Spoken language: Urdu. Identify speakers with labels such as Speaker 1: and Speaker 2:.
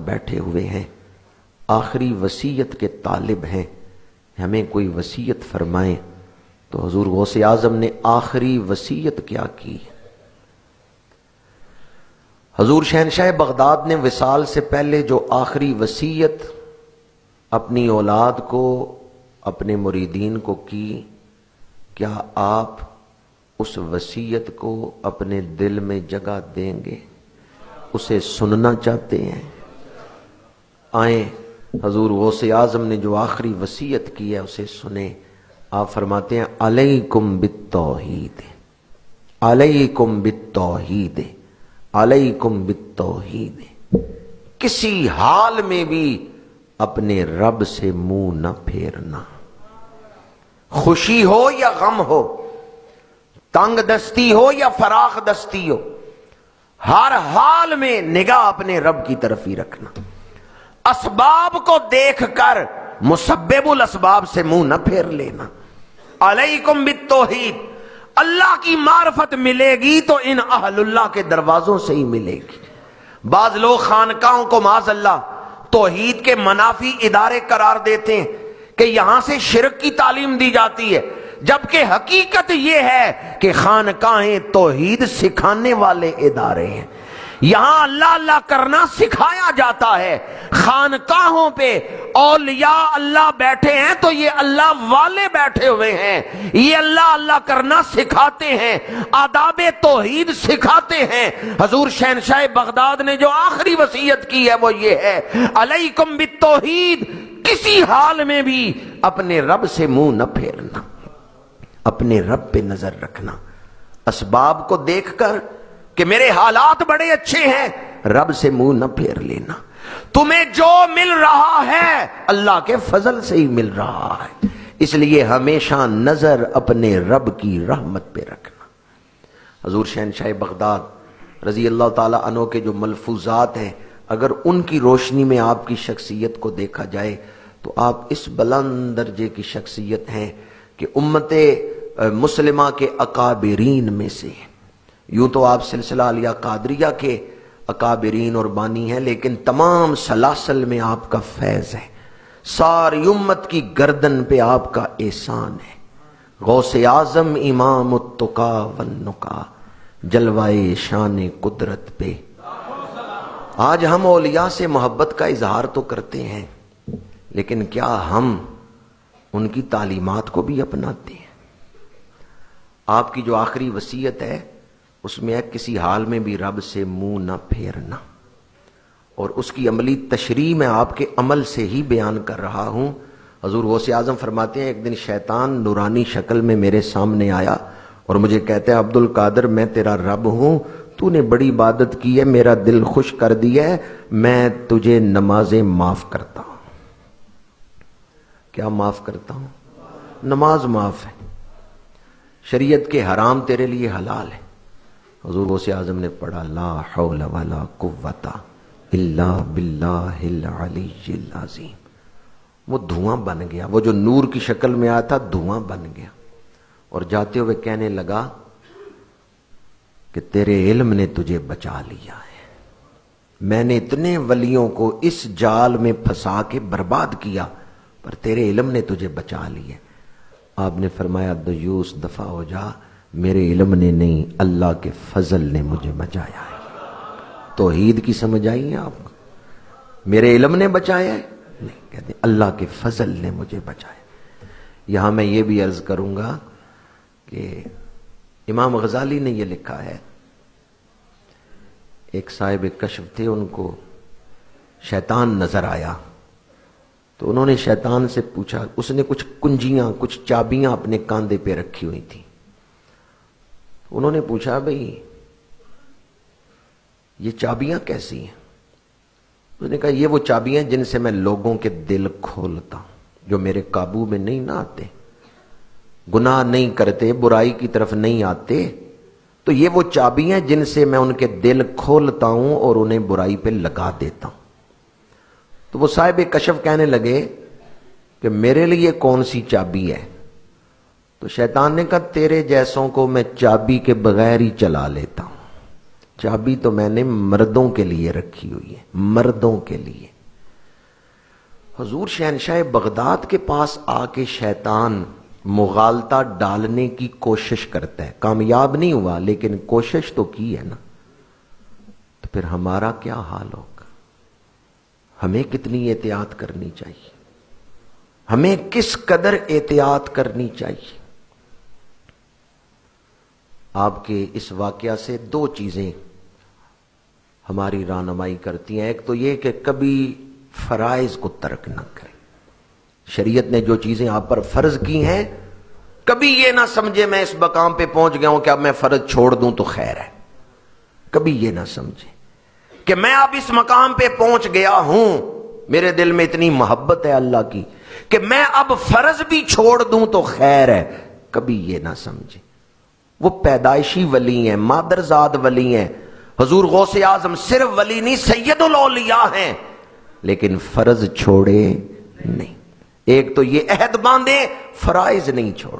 Speaker 1: بیٹھے ہوئے ہیں، آخری وصیت کے طالب ہیں، ہمیں کوئی وصیت فرمائیں۔ تو حضور غوث اعظم نے آخری وصیت کیا کی؟ حضور شہنشاہ بغداد نے وصال سے پہلے جو آخری وصیت اپنی اولاد کو، اپنے مریدین کو کی، کیا آپ اس وصیت کو اپنے دل میں جگہ دیں گے؟ اسے سننا چاہتے ہیں؟ آئیں، حضور غوث اعظم نے جو آخری وصیت کی ہے اسے سنیں۔ آپ فرماتے ہیں علیکم بالتوحید، علیکم بالتوحید، علیکم بالتوحید، کسی حال میں بھی اپنے رب سے منہ نہ پھیرنا، خوشی ہو یا غم ہو، تنگ دستی ہو یا فراخ دستی ہو، ہر حال میں نگاہ اپنے رب کی طرف ہی رکھنا، اسباب کو دیکھ کر مسبب الاسباب سے منہ نہ پھیر لینا۔ علیکم بالتوحید، اللہ کی معرفت ملے گی تو ان اہل اللہ کے دروازوں سے ہی ملے گی۔ بعض لوگ خانقاہوں کو معاذ اللہ توحید کے منافی ادارے قرار دیتے ہیں کہ یہاں سے شرک کی تعلیم دی جاتی ہے، جبکہ حقیقت یہ ہے کہ خانقاہیں توحید سکھانے والے ادارے ہیں، یہاں اللہ اللہ کرنا سکھایا جاتا ہے۔ خانقاہوں پہ اولیاء اللہ بیٹھے ہیں تو یہ اللہ والے بیٹھے ہوئے ہیں، یہ اللہ اللہ کرنا سکھاتے ہیں، آداب توحید سکھاتے ہیں۔ حضور شہنشاہ بغداد نے جو آخری وصیت کی ہے وہ یہ ہے علیکم بالتوحید، کسی حال میں بھی اپنے رب سے منہ نہ پھیرنا، اپنے رب پہ نظر رکھنا، اسباب کو دیکھ کر کہ میرے حالات بڑے اچھے ہیں، رب سے منہ نہ پھیر لینا۔ تمہیں جو مل رہا ہے اللہ کے فضل سے ہی مل رہا ہے، اس لیے ہمیشہ نظر اپنے رب کی رحمت پہ رکھنا۔ حضور شہنشاہ بغداد رضی اللہ تعالی عنہ کے جو ملفوظات ہیں، اگر ان کی روشنی میں آپ کی شخصیت کو دیکھا جائے تو آپ اس بلند درجے کی شخصیت ہیں کہ امت مسلمہ کے اکابرین میں سے ہیں۔ یوں تو آپ سلسلہ علیہ قادریہ کے اکابرین اور بانی ہیں، لیکن تمام سلاسل میں آپ کا فیض ہے، ساری امت کی گردن پہ آپ کا احسان ہے۔ غوث اعظم امام التقا والنقا، جلوائے شان قدرت پہ۔ آج ہم اولیاء سے محبت کا اظہار تو کرتے ہیں، لیکن کیا ہم ان کی تعلیمات کو بھی اپناتے ہیں؟ آپ کی جو آخری وصیت ہے اس میں ہے کسی حال میں بھی رب سے منہ نہ پھیرنا، اور اس کی عملی تشریح میں آپ کے عمل سے ہی بیان کر رہا ہوں۔ حضور غوث اعظم فرماتے ہیں ایک دن شیطان نورانی شکل میں میرے سامنے آیا اور مجھے کہتے ہیں عبد القادر میں تیرا رب ہوں، تو نے بڑی عبادت کی ہے، میرا دل خوش کر دیا ہے، میں تجھے نمازیں معاف کرتا ہوں۔ کیا معاف کرتا ہوں؟ نماز معاف ہے، شریعت کے حرام تیرے لیے حلال ہے۔ حضور غوث اعظم نے پڑھا لا حول ولا قوت الا باللہ العلی العظیم، وہ دھواں بن گیا، وہ جو نور کی شکل میں آیا تھا دھواں بن گیا، اور جاتے ہوئے کہنے لگا کہ تیرے علم نے تجھے بچا لیا ہے، میں نے اتنے ولیوں کو اس جال میں پھنسا کے برباد کیا پر تیرے علم نے تجھے بچا لیا۔ آپ نے فرمایا دیوس دفع ہو جا، میرے علم نے نہیں اللہ کے فضل نے مجھے بچایا ہے۔ توحید کی سمجھ آئی ہے آپ کو؟ میرے علم نے بچایا ہے نہیں، کہتے اللہ کے فضل نے مجھے بچایا۔ یہاں میں یہ بھی عرض کروں گا کہ امام غزالی نے یہ لکھا ہے، ایک صاحب کشف تھے، ان کو شیطان نظر آیا تو انہوں نے شیطان سے پوچھا، اس نے کچھ کنجیاں کچھ چابیاں اپنے کاندھے پہ رکھی ہوئی تھی، انہوں نے پوچھا بھئی یہ چابیاں کیسی ہیں؟ اس نے کہا یہ وہ چابیاں جن سے میں لوگوں کے دل کھولتا ہوں، جو میرے قابو میں نہیں نہ آتے، گناہ نہیں کرتے، برائی کی طرف نہیں آتے، تو یہ وہ چابیاں جن سے میں ان کے دل کھولتا ہوں اور انہیں برائی پہ لگا دیتا ہوں۔ تو وہ صاحب کشف کہنے لگے کہ میرے لیے کون سی چابی ہے؟ تو شیطان نے کہا تیرے جیسوں کو میں چابی کے بغیر ہی چلا لیتا ہوں، چابی تو میں نے مردوں کے لیے رکھی ہوئی ہے، مردوں کے لیے۔ حضور شہنشاہ بغداد کے پاس آ کے شیطان مغالطہ ڈالنے کی کوشش کرتا ہے، کامیاب نہیں ہوا لیکن کوشش تو کی ہے نا۔ تو پھر ہمارا کیا حال ہوگا؟ ہمیں کتنی احتیاط کرنی چاہیے، ہمیں کس قدر احتیاط کرنی چاہیے۔ آپ کے اس واقعہ سے دو چیزیں ہماری رہنمائی کرتی ہیں۔ ایک تو یہ کہ کبھی فرائض کو ترک نہ کریں، شریعت نے جو چیزیں آپ پر فرض کی ہیں کبھی یہ نہ سمجھے میں اس مقام پہ پہنچ گیا ہوں کہ اب میں فرض چھوڑ دوں تو خیر ہے، کبھی یہ نہ سمجھے کہ میں اب اس مقام پہ پہنچ گیا ہوں، میرے دل میں اتنی محبت ہے اللہ کی کہ میں اب فرض بھی چھوڑ دوں تو خیر ہے، کبھی یہ نہ سمجھے۔ وہ پیدائشی ولی ہیں، مادرزاد ولی ہیں، حضور غوث اعظم صرف ولی نہیں سید الاولیاء ہیں، لیکن فرض چھوڑے نہیں۔ ایک تو یہ عہد باندھے فرائض نہیں چھوڑ